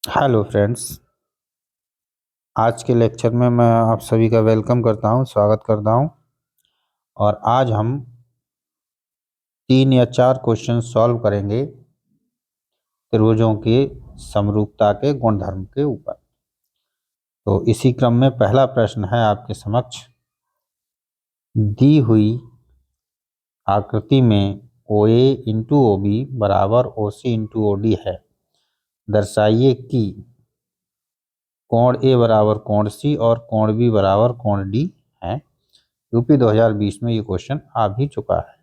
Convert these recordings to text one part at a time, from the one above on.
Hello friends. आज के lecture में मैं आप सभी का वेलकम करता हूं, स्वागत करता हूं। और आज हम 3 या 4 क्वेश्चन सॉल्व करेंगे त्रिभुजों के समरूपता के गुणधर्म के ऊपर। तो इसी क्रम में पहला प्रश्न है आपके समक्ष। दी हुई आकृति में OA इंटू OB बराबर OC इंटू OD है। दर्शाइए कि कोण A बराबर कोण C और कोण B बराबर कोण D है। यूपी 2020 में ये क्वेश्चन आ भी चुका है।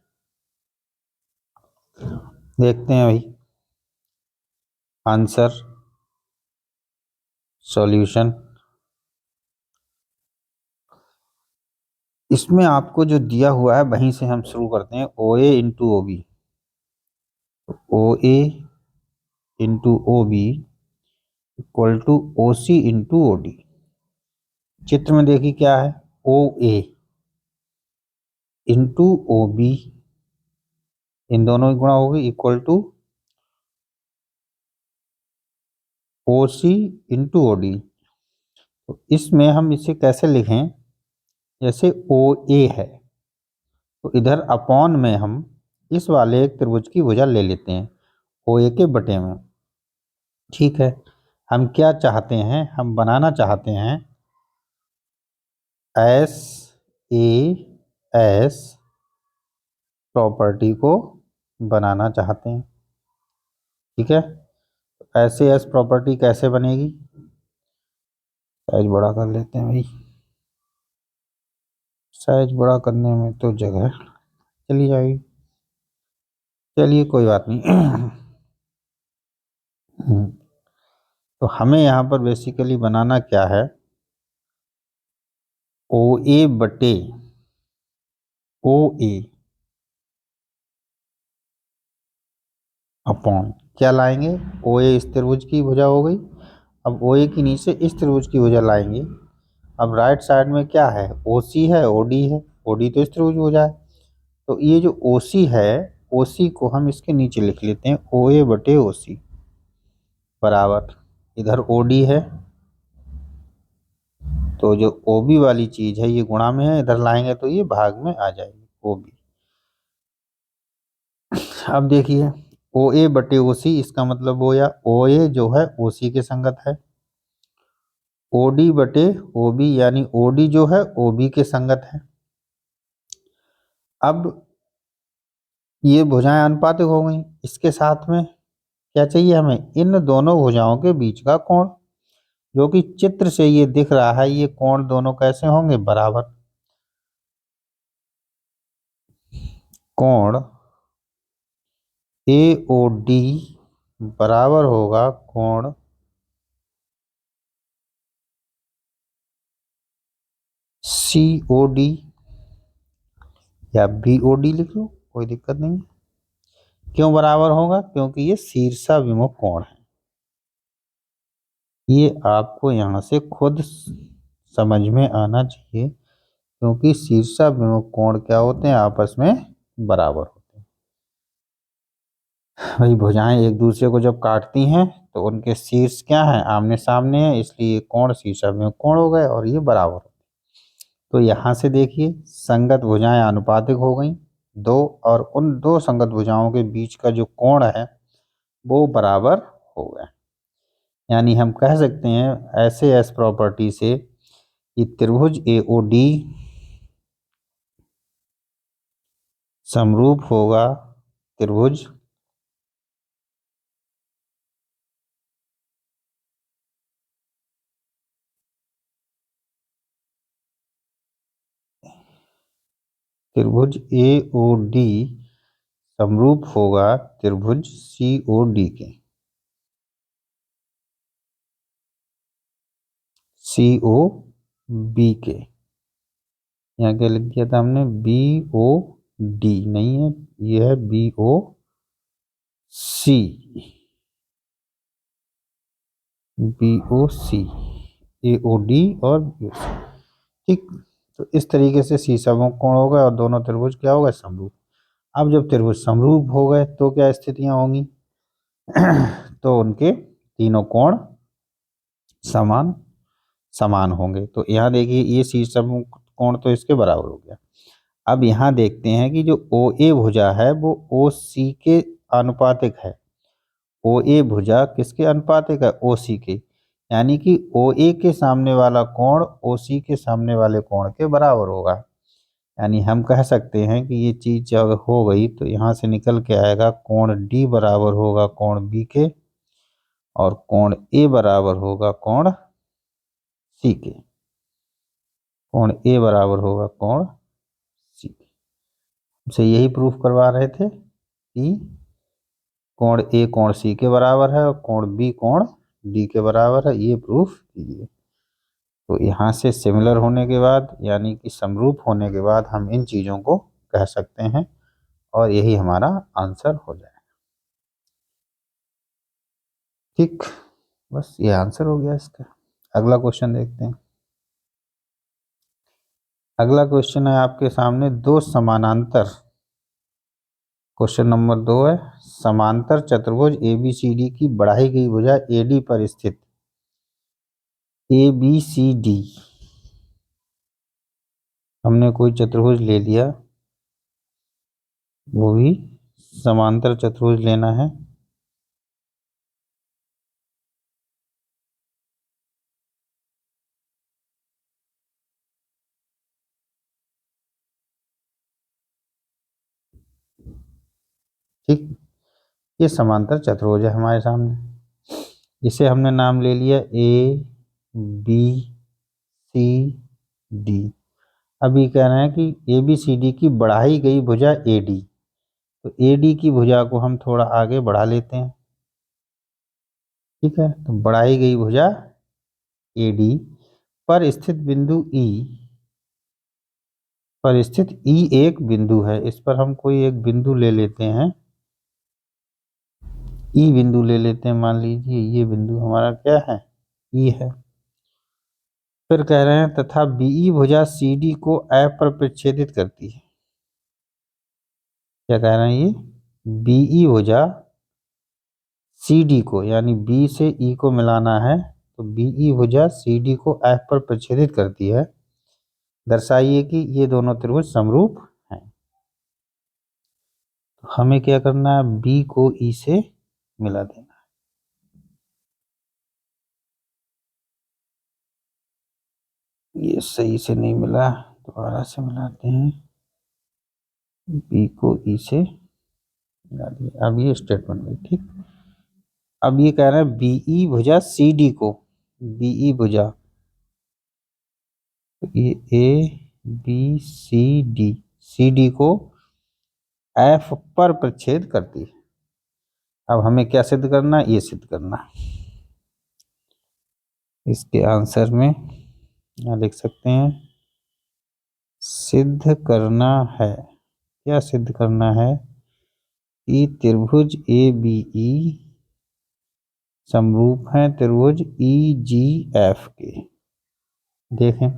देखते हैं भाई आंसर, सॉल्यूशन। इसमें आपको जो दिया हुआ है वहीं से हम शुरू करते हैं। OA into OB, OA into OB equal to OC into OD। चित्र में देखिए क्या है, OA इंटू OB, इन दोनों की गुणा होगी equal to OC into OD। तो इसमें हम इसे कैसे लिखें, जैसे OA है तो इधर अपॉन में हम इस वाले एक त्रिभुज की भुजा ले लेते हैं OA के बटे में। ठीक है, हम क्या चाहते हैं, हम बनाना चाहते हैं SAS प्रॉपर्टी को बनाना चाहते हैं। ठीक है, SAS प्रॉपर्टी कैसे बनेगी, साइज बड़ा कर लेते हैं भाई, साइज बड़ा करने में तो जगह चली जाएगी। चलिए कोई बात नहीं। तो हमें यहाँ पर बेसिकली बनाना क्या है, OA बटे OA अपॉन क्या लाएंगे, OA इस त्रिभुज की भुजा हो गई, अब OA के नीचे इस त्रिभुज की भुजा लाएंगे। अब राइट साइड में क्या है, OC है, OD है, OD तो इस त्रिभुज की भुजा है। तो ये जो OC है, OC को हम इसके नीचे लिख लेते हैं OA बटे OC बराबर, इधर OD है तो जो OB वाली चीज है ये गुणा में है, इधर लाएंगे तो ये भाग में आ जाएगी OB। अब देखिए OA बटे OC, इसका मतलब हो या OA जो है OC के संगत है, OD बटे OB यानी OD जो है OB के संगत है। अब ये भुजाएं अनुपातिक हो गई, इसके साथ में क्या चाहिए हमें, इन दोनों भुजाओं के बीच का कोण, जो कि चित्र से ये दिख रहा है, ये कोण दोनों कैसे होंगे, बराबर। कोण AOD बराबर होगा कोण COD या BOD लिख लो, कोई दिक्कत नहीं। क्यों बराबर होगा, क्योंकि ये शीर्षाभिमुख कोण है। ये आपको यहाँ से खुद समझ में आना चाहिए, क्योंकि शीर्षाभिमुख कोण क्या होते हैं, आपस में बराबर होते हैं। भाई भुजाएं एक दूसरे को जब काटती हैं तो उनके शीर्ष क्या है, आमने सामने है, इसलिए कोण शीर्षाभिमुख कोण हो गए और ये बराबर होते हैं। तो यहाँ से देखिए संगत भुजाएं अनुपातिक हो गई दो, और उन दो संगत भुजाओं के बीच का जो कोण है वो बराबर हो गया। यानी हम कह सकते हैं ऐसे एस प्रॉपर्टी से कि त्रिभुज AOD समरूप होगा त्रिभुज AOD समरूप होगा त्रिभुज COD के, COB के। यहाँ क्या लिख दिया था हमने, BOD नहीं है, ये है BOC, AOD और BOC। ठीक, तो इस तरीके से शीर्षाभिमुख कोण हो गए और दोनों त्रिभुज क्या हो गए, समरूप। अब जब त्रिभुज समरूप हो गए तो क्या स्थितियां होंगी, तो उनके तीनों कोण समान समान होंगे। तो यहाँ देखिए ये सी समकोण तो इसके बराबर हो गया। अब यहाँ देखते हैं कि जो ओ ए भुजा है वो ओ सी के अनुपातिक है। ओ ए भुजा किसके अनुपातिक है? ओ सी के, यानी कि ओ ए के सामने वाला कोण ओ सी के सामने वाले कोण के बराबर होगा। यानी हम कह सकते हैं कि ये चीज जब हो गई तो यहाँ से निकल के आएगा कोण डी बराबर होगा कोण बी के, और कोण ए बराबर होगा कोण सी के। कोण ए बराबर होगा कोण सी के। हमसे यही प्रूफ करवा रहे थे कि कोण ए कोण सी के बराबर है और कोण बी कोण डी के बराबर है, ये प्रूफ कीजिए। तो यहाँ से सिमिलर होने के बाद यानी कि समरूप होने के बाद हम इन चीज़ों को कह सकते हैं और यही हमारा आंसर हो जाएगा। ठीक, बस ये आंसर हो गया इसका। अगला क्वेश्चन देखते हैं। अगला क्वेश्चन है आपके सामने दो समानांतर, क्वेश्चन नंबर 2 है, समांतर चतुर्भुज ABCD की बढ़ाई गई भुजा AD पर स्थित ABCD, हमने कोई चतुर्भुज ले लिया, वो भी समांतर चतुर्भुज लेना है। ठीक, ये समांतर चतुर्भुज है हमारे सामने, इसे हमने नाम ले लिया ABCD। अभी कह रहे हैं कि ABCD की बढ़ाई गई भुजा AD, तो AD की भुजा को हम थोड़ा आगे बढ़ा लेते हैं। ठीक है, तो बढ़ाई गई भुजा AD पर स्थित बिंदु E, पर स्थित E एक बिंदु है। इस पर हम कोई एक बिंदु ले लेते हैं, E बिंदु ले लेते हैं। मान लीजिए ये बिंदु हमारा क्या है? E है। फिर कह रहे हैं तथा BE भुजा CD को F पर प्रच्छेदित करती है। क्या कह रहे हैं? ये BE भुजा CD को, यानी B से E को मिलाना है, तो BE भुजा CD को F पर प्रच्छेदित करती है। दर्शाइए कि ये दोनों त्रिभुज समरूप हैं। तो हमें क्या करना है? B को E से मिला देना। ये सही से नहीं मिला, दोबारा से मिलाते हैं। B को E से मिला दिया, अब ये स्ट्रेट बन गई। ठीक, अब ये कह रहे हैं BE भुजा CD को, BE भुजा, तो ये ABCD CD को F पर प्रच्छेद करती है। अब हमें क्या सिद्ध करना है? ये सिद्ध करना है। इसके आंसर में यहाँ लिख सकते हैं सिद्ध करना है। क्या सिद्ध करना है? कि त्रिभुज ABE समरूप है त्रिभुज EGF के। देखें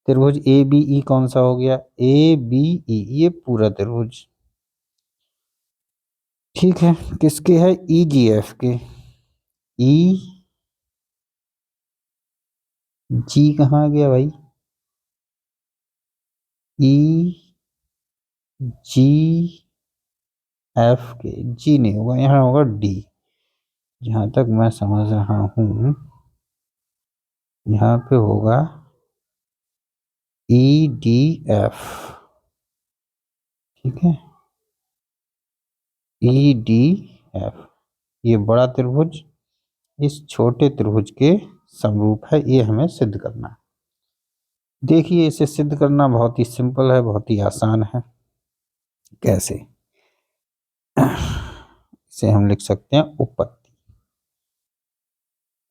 त्रिभुज ABE कौन सा हो गया? ABE, ये पूरा त्रिभुज। ठीक है, किसके है? EGF के। जी कहाँ गया भाई? EGF के, जी नहीं होगा, यहाँ होगा D। जहाँ तक मैं समझ रहा हूँ यहाँ पे होगा EDF। ठीक है, EDF, ये बड़ा त्रिभुज इस छोटे त्रिभुज के समरूप है, ये हमें सिद्ध करना है। देखिए इसे सिद्ध करना बहुत ही सिंपल है, बहुत ही आसान है। कैसे? इसे हम लिख सकते हैं उपपत्ति।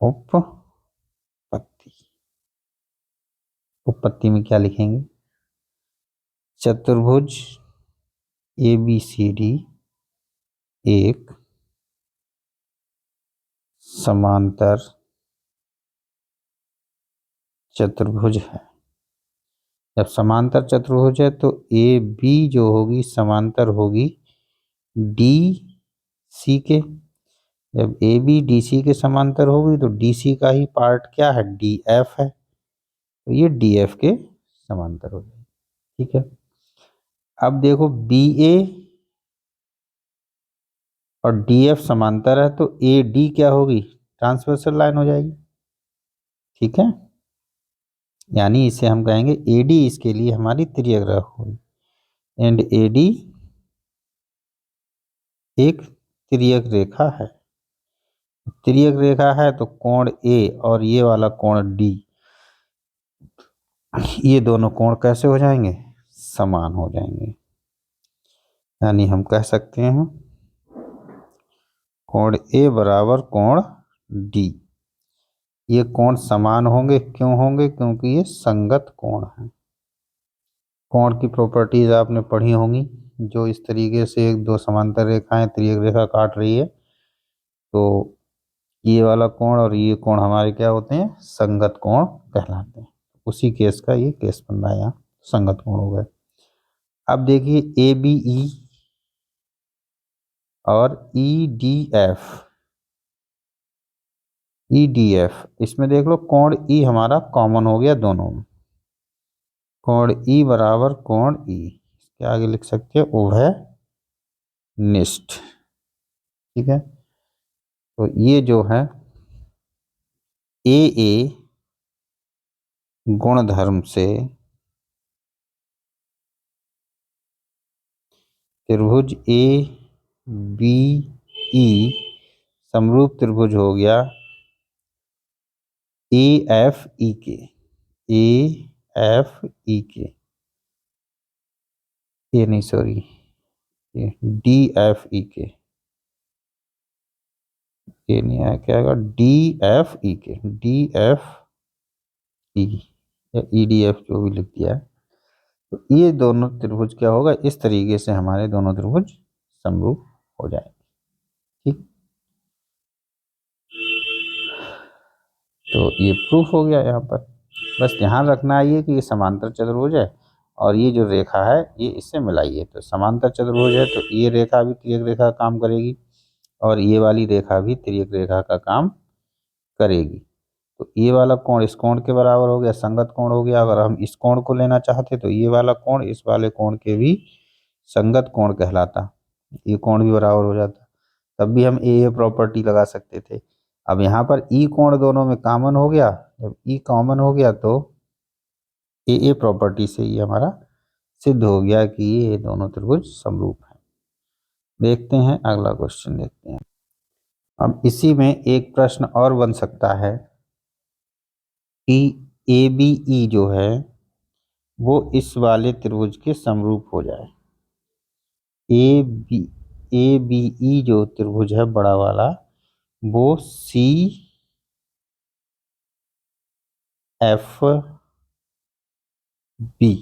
उपपत्ति, उपपत्ति में क्या लिखेंगे? चतुर्भुज ABCD एक समांतर चतुर्भुज है। जब समांतर चतुर्भुज है तो AB जो होगी समांतर होगी DC के, जब ए बी डी सी के समांतर होगी तो डी सी का ही पार्ट क्या है, डी एफ है, तो ये डी एफ के समांतर हो जाएगी। ठीक है, अब देखो बी ए और डी एफ समांतर है तो ए डी क्या होगी, ट्रांसवर्सल लाइन हो जाएगी। ठीक है, यानी इसे हम कहेंगे ए डी इसके लिए हमारी त्रिज्या होगी, एंड ए डी एक तिर्यक रेखा है। तिर्यक रेखा है तो कोण ए और ये वाला कोण डी, ये दोनों कोण कैसे हो जाएंगे, समान हो जाएंगे। यानी हम कह सकते हैं कोण ए बराबर कोण डी, ये कोण समान होंगे। क्यों होंगे, क्योंकि ये संगत कोण है। कोण की प्रॉपर्टीज आपने पढ़ी होंगी, जो इस तरीके से एक दो समांतर रेखाएं त्रियक रेखा काट रही है तो ये वाला कोण और ये कोण हमारे क्या होते हैं, संगत कोण कहलाते हैं। उसी केस का ये केस बन रहा है, यहाँ संगत कोण हो गए। अब देखिए ए बी ई और ई डी एफ, इसमें देख लो कोण ई हमारा कॉमन हो गया दोनों में, कोण ई बराबर कोण ई, इसके आगे लिख सकते हैं उभय निष्ठ। ठीक है, तो ये जो है ए गुणधर्म से त्रिभुज ए बी ई समरूप त्रिभुज हो गया ए एफ ई के, ये नहीं सॉरी, ये डी एफ ई के, ये नहीं आया, क्या आएगा, डी एफ ई के, डी एफ ई या ई डी एफ जो भी लिख दिया है। तो ये दोनों त्रिभुज क्या होगा, इस तरीके से हमारे दोनों त्रिभुज समरूप हो जाएंगे। ठीक, तो ये प्रूफ हो गया यहाँ पर। बस ध्यान रखना है ये कि ये समांतर चतुर्भुज है और ये जो रेखा है ये इससे मिलाइए। तो समांतर चतुर्भुज है तो ये रेखा भी तिर्यक रेखा का काम करेगी और ये वाली रेखा भी तिर्यक रेखा का काम करेगी। तो ये वाला कोण इस कोण के बराबर हो गया, संगत कोण हो गया। अगर हम इस कोण को लेना चाहते तो ये वाला कोण इस वाले कोण के भी संगत कोण कहलाता, ये कोण भी बराबर हो जाता, तब भी हम ए प्रॉपर्टी लगा सकते थे। अब यहाँ पर ई कोण दोनों में कॉमन हो गया, जब ई कॉमन हो गया तो ए प्रॉपर्टी से ये हमारा सिद्ध हो गया कि ये दोनों त्रिभुज समरूप हैं। देखते हैं अगला क्वेश्चन देखते हैं। अब इसी में एक प्रश्न और बन सकता है कि ए बी ई जो है वो इस वाले त्रिभुज के समरूप हो जाए। ए बी ई जो त्रिभुज है बड़ा वाला वो सी एफ बी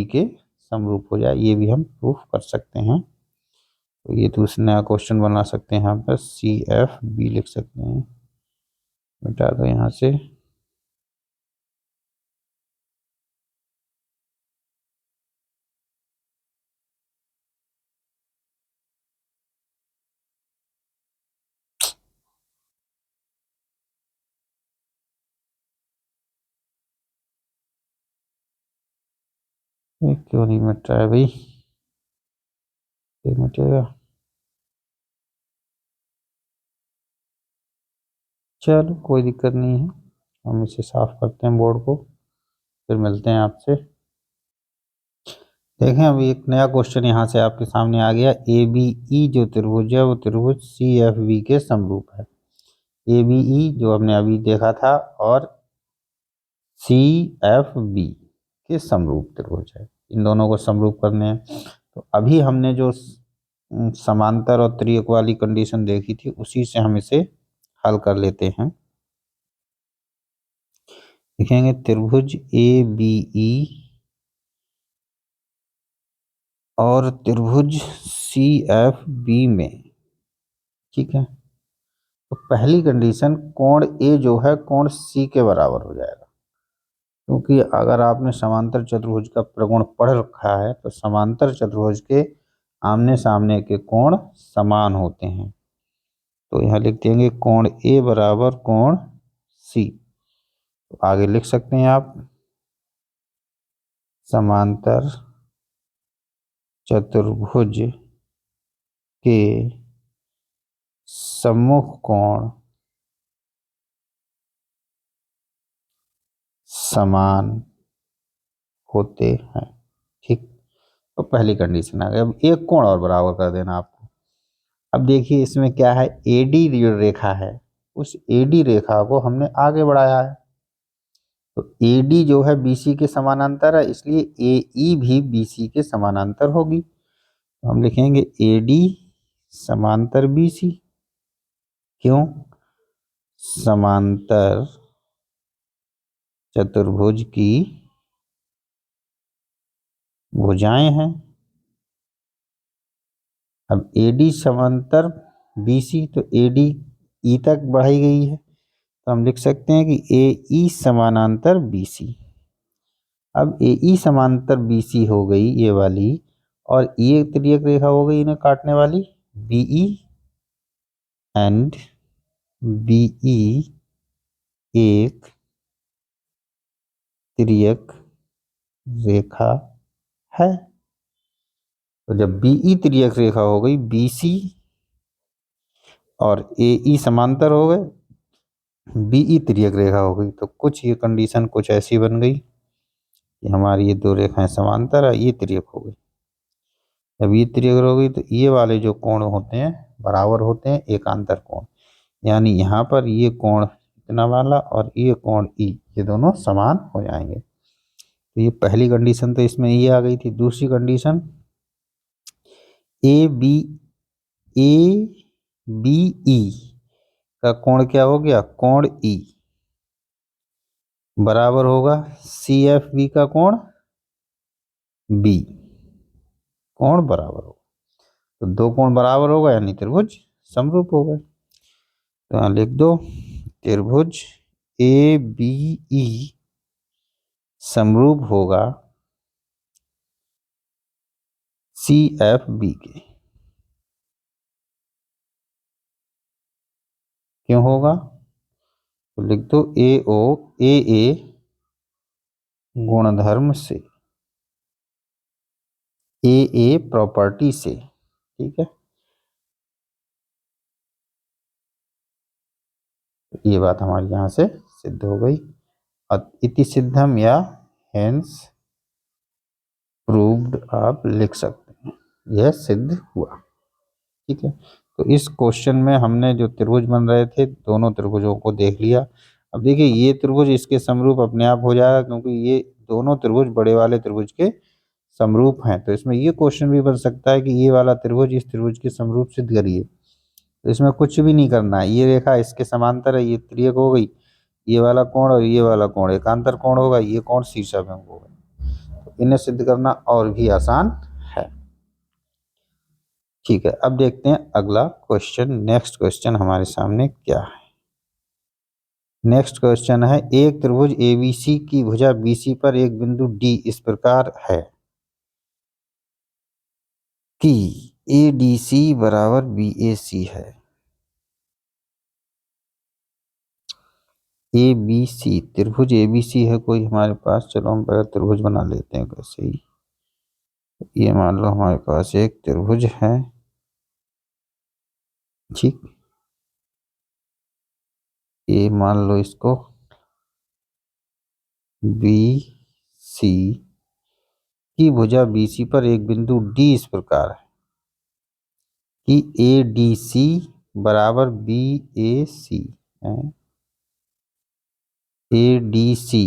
के समरूप हो जाए, ये भी हम प्रूफ कर सकते हैं। तो ये दूसरा नया क्वेश्चन बना सकते हैं, यहाँ पर सी एफ बी लिख सकते हैं, मिटा दो यहाँ से। ये क्यों नहीं मिट रहा है भाई, ये मिटेगा। चलो कोई दिक्कत नहीं है, हम इसे साफ करते हैं बोर्ड को, फिर मिलते हैं आपसे। देखें अभी एक नया क्वेश्चन यहाँ से आपके सामने आ गया। ए बी ई जो त्रिभुज है वो त्रिभुज सी एफ बी के समरूप है। ए बी ई जो हमने अभी देखा था और सी एफ बी के समरूप त्रिभुज है, इन दोनों को समरूप करने हैं। तो अभी हमने जो समांतर और त्रियक वाली कंडीशन देखी थी उसी से हम इसे हल कर लेते हैं। लिखेंगे त्रिभुज ए बी ई और त्रिभुज सी एफ बी में, ठीक है, तो पहली कंडीशन कोण ए जो है कोण सी के बराबर हो जाएगा, क्योंकि अगर आपने समांतर चतुर्भुज का प्रगुण पढ़ रखा है तो समांतर चतुर्भुज के आमने सामने के कोण समान होते हैं। तो यहाँ लिख देंगे कोण ए बराबर कोण सी। तो आगे लिख सकते हैं आप समांतर चतुर्भुज के सम्मुख कोण समान होते हैं। ठीक, तो पहली कंडीशन आ गई। अब एक कोण और बराबर कर देना आपको। अब देखिए इसमें क्या है, एडी जो रेखा है उस एडी रेखा को हमने आगे बढ़ाया है। तो एडी जो है बीसी के समानांतर है, इसलिए एई भी बीसी के समानांतर होगी। तो हम लिखेंगे एडी समांतर बीसी। क्यों? समांतर चतुर्भुज की भुजाएं हैं। अब एडी समांतर बीसी, तो एडी ई तक बढ़ाई गई है, तो हम लिख सकते हैं कि ए ई समानांतर बीसी। अब ए ई समांतर बीसी हो गई ये वाली, और ये तिर्यक रेखा हो गई इन्हें काटने वाली बीई, एंड बीई एक तिर्यक रेखा है। तो जब बीई तिर्यक रेखा हो गई, बीसी और एई समांतर हो गए, बीई तिर्यक रेखा हो गई, तो कुछ ये कंडीशन कुछ ऐसी बन गई कि हमारी ये दो रेखाएं समांतर है, ये तिर्यक हो गई। जब ये तिर्यक हो गई तो ये वाले जो कोण होते हैं बराबर होते हैं एकांतर कोण, यानी यहाँ पर ये कोण इतना वाला और ये कोण ई, ये दोनों समान हो जाएंगे। तो ये पहली कंडीशन तो इसमें ये आ गई थी। दूसरी कंडीशन ए बी ई का कोण क्या हो गया, कोण ई बराबर होगा सी एफ बी का कोण बी, कोण बराबर होगा। तो दो कोण बराबर होगा यानी त्रिभुज समरूप हो गए। तो यहाँ लिख दो त्रिभुज ए बी ई समरूप होगा सी एफ बी के। क्यों होगा? तो लिख दो ए ओ ए गुणधर्म से, ए प्रॉपर्टी से। ठीक है, तो ये बात हमारी यहाँ से सिद्ध हो गई। इति सिद्धम या हेंस प्रूव्ड आप लिख सकते हैं, यह सिद्ध हुआ। ठीक है, तो इस क्वेश्चन में हमने जो त्रिभुज बन रहे थे दोनों त्रिभुजों को देख लिया। अब देखिए ये त्रिभुज इसके समरूप अपने आप हो जाएगा, क्योंकि ये दोनों त्रिभुज बड़े वाले त्रिभुज के समरूप हैं। तो इसमें ये क्वेश्चन भी बन सकता है कि ये वाला त्रिभुज इस त्रिभुज के समरूप सिद्ध करिए। तो इसमें कुछ भी नहीं करना है, ये रेखा इसके समांतर है, ये त्रियक हो गई, ये वाला कोण और ये वाला कोण एकांतर कोण होगा, ये कोण शीर्षाभिमुख होगा। तो इन्हें सिद्ध करना और भी आसान है। ठीक है, अब देखते हैं अगला क्वेश्चन। नेक्स्ट क्वेश्चन हमारे सामने क्या है। नेक्स्ट क्वेश्चन है, एक त्रिभुज एबीसी की भुजा बीसी पर एक बिंदु डी इस प्रकार है कि एडीसी बराबर बीएसी है। ए बी सी त्रिभुज एबीसी है कोई हमारे पास। चलो हम पहले त्रिभुज बना लेते हैं कैसे ही। ये मान लो हमारे पास एक त्रिभुज है। ठीक, ये मान लो इसको बी सी की भुजा बीसी पर एक बिंदु डी इस प्रकार है कि ए डी सी बराबर बी ए सी है। ए डी सी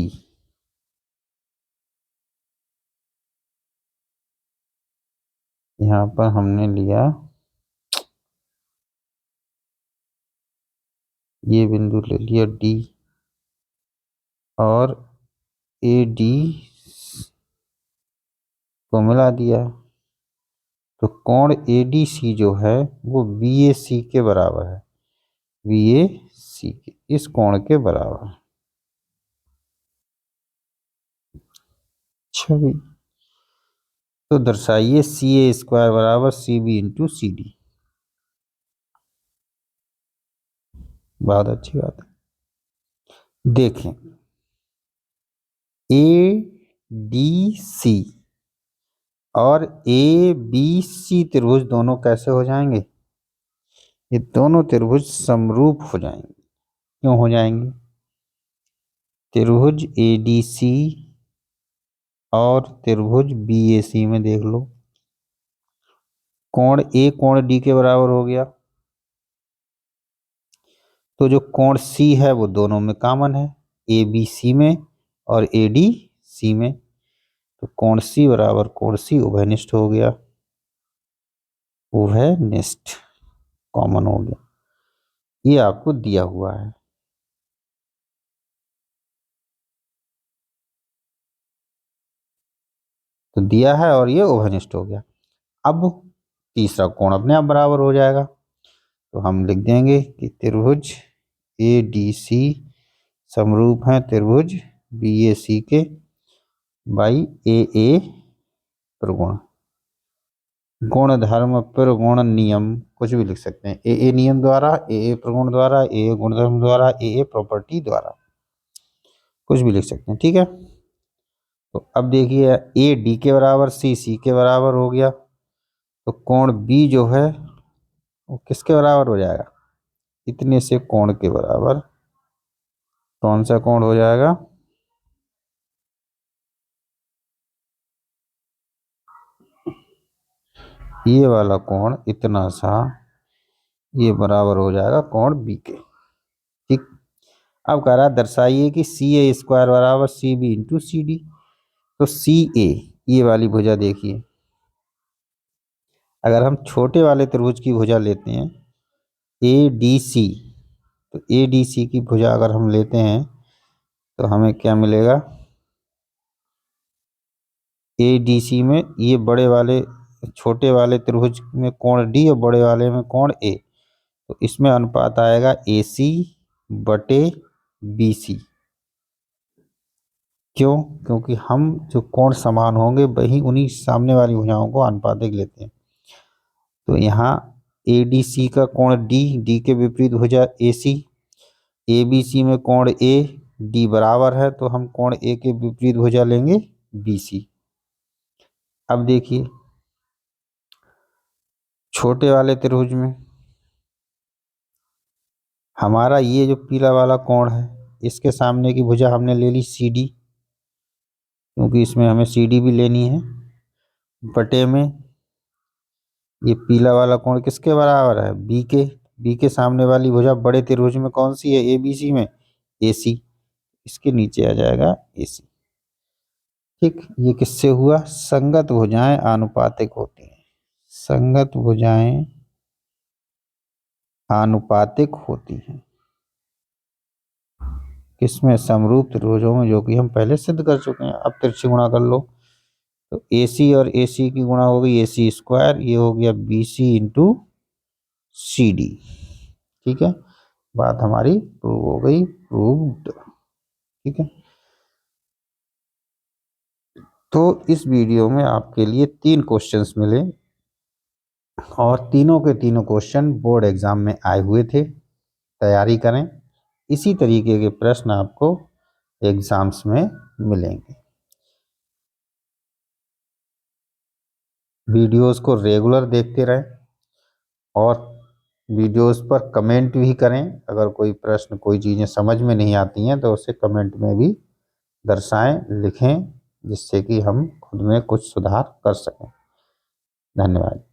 यहाँ पर हमने लिया ये बिंदु ले लिया डी, और ए डी को मिला दिया। तो कोण ए डी सी जो है वो बी ए सी के बराबर है, बी ए सी के इस कोण के बराबर है। छवि तो दर्शाइए सी ए स्क्वायर बराबर C B into C D. बहुत अच्छी बात है। देखें, ADC और ABC त्रिभुज दोनों कैसे हो जाएंगे? ये दोनों त्रिभुज समरूप हो जाएंगे। क्यों हो जाएंगे? त्रिभुज ADC और त्रिभुज BAC में देख लो, कोण A कोण D के बराबर हो गया, तो जो कोण C है वो दोनों में कॉमन है, ABC में और ADC में, तो कोण C बराबर कोण C उभयनिष्ठ हो गया, उभयनिष्ठ कॉमन हो गया। ये आपको दिया हुआ है। तो दिया है और ये उभयनिष्ठ हो गया। अब तीसरा कोण अपने आप बराबर हो जाएगा, तो हम लिख देंगे कि त्रिभुज ADC समरूप है त्रिभुज BAC के बाई AA प्रगुण। गुण धर्म प्रगुण नियम कुछ भी लिख सकते हैं, AA नियम द्वारा, AA प्रगुण द्वारा, AA गुणधर्म द्वारा, AA प्रॉपर्टी द्वारा, कुछ भी लिख सकते हैं। ठीक है, तो अब देखिए AD के बराबर C के बराबर हो गया, तो कोण B जो है वो किसके बराबर हो जाएगा? इतने से कोण के बराबर। कौन सा कोण हो जाएगा? ये वाला कोण इतना सा, ये बराबर हो जाएगा कोण B के। ठीक, अब कह रहा है दर्शाइए कि CA² बराबर CB इंटू CD। तो CA ये वाली भुजा देखिए, अगर हम छोटे वाले त्रिभुज की भुजा लेते हैं ADC, तो ADC की भुजा अगर हम लेते हैं तो हमें क्या मिलेगा? ADC में ये बड़े वाले छोटे वाले त्रिभुज में कोण D और बड़े वाले में कोण A, तो इसमें अनुपात आएगा AC बटे BC। क्यों? क्योंकि हम जो कोण समान होंगे वही उन्हीं सामने वाली भुजाओं को अनुपातिक लेते हैं। तो यहाँ ADC का कोण D के विपरीत भुजा AC, ABC में कोण A, D बराबर है, तो हम कोण A के विपरीत भुजा लेंगे BC। अब देखिए छोटे वाले त्रिभुज में हमारा ये जो पीला वाला कोण है, इसके सामने की भुजा हमने ले ली CD, क्योंकि इसमें हमें CD भी लेनी है, बटे में ये पीला वाला कोण किसके बराबर है? B के सामने वाली भुजा बड़े त्रिभुज में कौन सी है? ABC में AC, इसके नीचे आ जाएगा AC। ठीक, ये किससे हुआ? संगत भुजाएं आनुपातिक होती हैं, संगत भुजाएं आनुपातिक होती हैं किसमें? समरूप त्रिभुजों में, जो कि हम पहले सिद्ध कर चुके हैं। अब तिरछी गुणा कर लो, तो AC और AC की गुणा हो गई AC², ये हो गया BC इंटू CD। ठीक है, बात हमारी प्रूव हो गई, प्रूव्ड। ठीक है, तो इस वीडियो में आपके लिए 3 क्वेश्चंस मिले और तीनों के तीनों क्वेश्चन बोर्ड एग्जाम में आए हुए थे। तैयारी करें, इसी तरीके के प्रश्न आपको एग्जाम्स में मिलेंगे। वीडियोस को रेगुलर देखते रहें और वीडियोस पर कमेंट भी करें। अगर कोई प्रश्न, कोई चीज़ें समझ में नहीं आती हैं तो उसे कमेंट में भी दर्शाएं, लिखें, जिससे कि हम खुद में कुछ सुधार कर सकें। धन्यवाद।